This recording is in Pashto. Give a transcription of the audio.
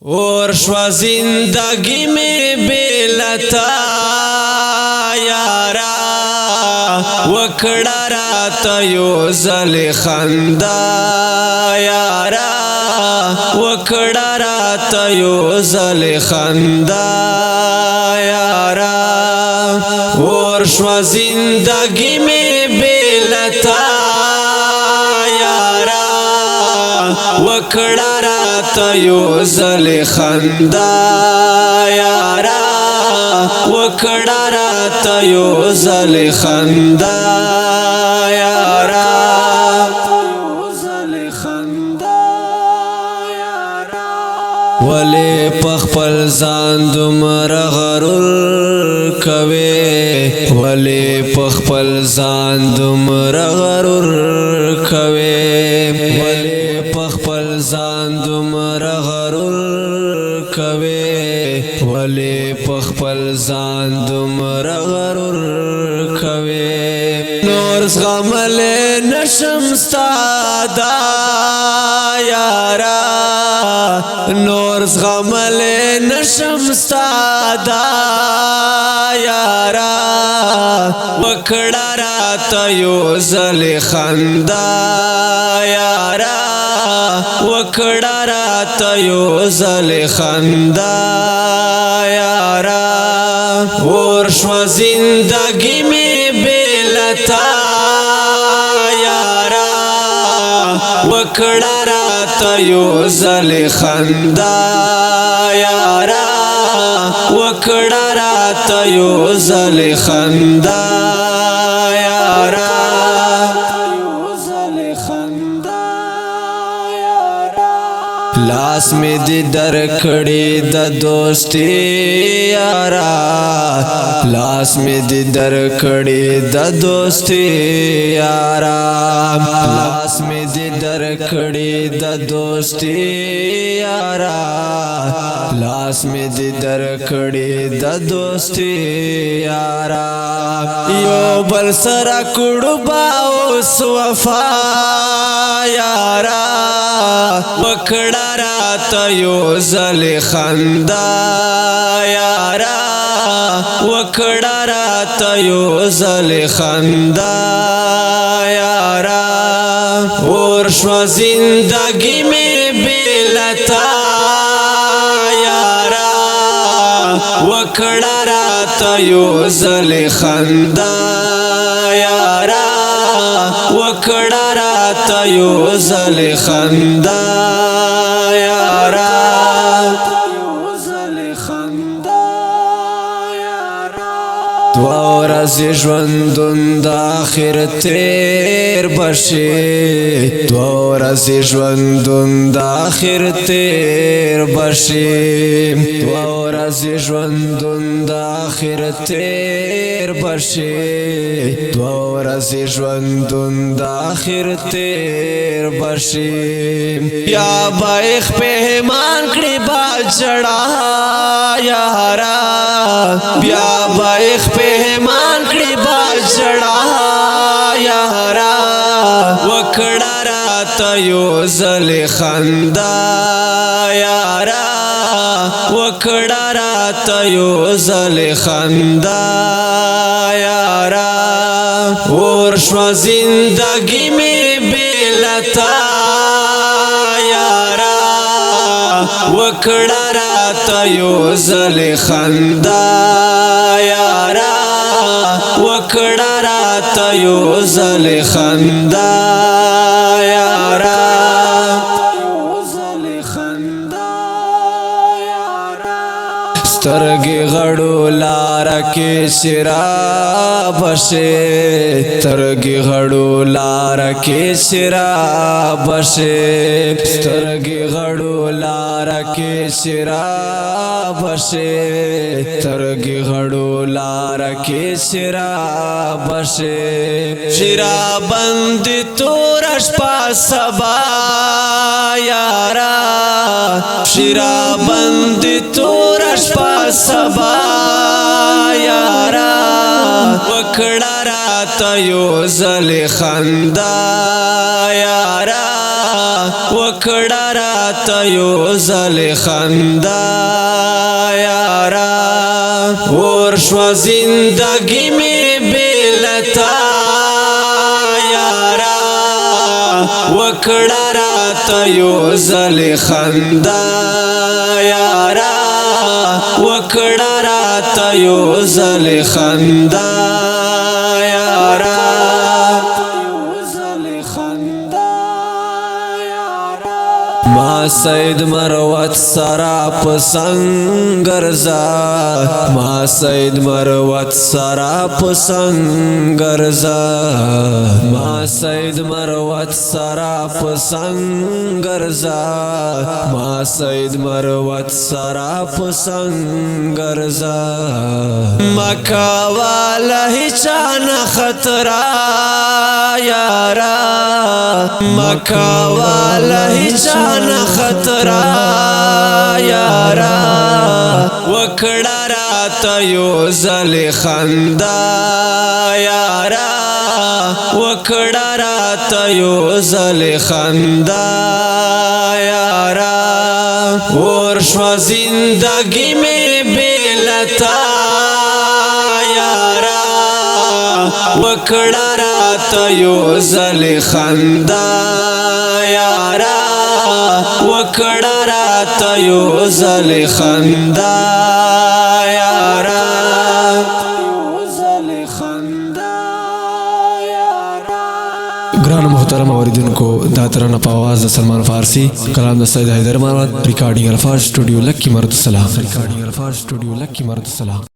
और शवा जिंदगी में बेलता यारा वकड़ा रात यो जल खंदा यारा वकड़ा रात यो जल खंदा यारा और शवा जिंदगी में बेलता यारा वकड़ा रात यो जल खंदा यारा वकड़ा रात यो जल खंदा यारा वले पखपल जान दुमर गरुर कवे वले पखपल जान दुमर गरुर कवे वले पखपल जान दुमर गरुर कवे वले पखपल जान दुमर गरुर कवे नूर गमले नशम सादा यारा नूर गमले नशम सादा यारा वकड़ा रात यो जल खंदा यारा वकड़ा रात यो जल खंदा यारा और शवा जिंदगी में बेलता यारा वकड़ा रात यो जल खंदा यारा वकड़ा रात यो जल खंदा यारा लास में दी दर खड़ी द दोस्ती यारा लास में दी दर खड़ी द दोस्ती यारा लास में दी दर खड़ी द दोस्ती यारा लास में दी दर खड़ी द दोस्ती यारा यो बल सरा कुड़बाओ स्वफा यारा वकड़ा रात यो जल खंदा यारा वकड़ा रात यो जल खंदा यारा और शवा जिंदगी में बेलता यारा वकड़ा रात यो जल खंदा यारा वकड़ा रात यो जल खंदा यारा ورځ ژوندون د اخر تیر بشي ورځ ژوندون د اخر تیر بشي ورځ ژوندون د اخر تیر بشي ورځ ژوندون د اخر تیر بشي یا بایخ پهمان کړي با جړا یارا بیا بایخ پهمان کړي با جړا یارا وکړه رات یو زل خندا یارا وکړه رات یو زل خندا یارا اور شوا زندگی میں بیلتا یارا وکړه رات یو زل خندا یارا وکړه رات یو زل خندا یارا سترګې غړو لار کې شراب شه سترګې غړو لار کې شراب شه سترګې غړو لار کې شراب شه سترګې غړو لار کې شراب شه شرابند تور شپه سبا یارا شرابند تور شپه سبا یارا وکړه راته یو ځل خندا یارا وکړه راته یو ځل خندا یارا اور شو زندگی می بیلتا یارا وکړه راته یو ځل خندا یارا وکړه راته یو ځل خندا یارا ما سید مروت سرا پسنگ رضا ما سید مروت سرا پسنگ رضا ما سید مروت سرا پسنگ رضا ما سید مروت سرا پسنگ رضا مکہ والا ہی چانا خطرہ یارا مکہ والا ہی چانا خطرہ یارا وکړه راته یو ځل خندا یارا وکړه راته یو ځل خندا یارا اور شو زندگی میں بیلتا یارا وکړه راته یو ځل خندا یارا وکړه راته یو ځل خندا یارا گران محترم اوریدونکو دا ترانه په आवाज د سلمان فارسی کلام د سید حیدر محمد ریکارډینګ الفاظ سټوډیو لکی مرد سلام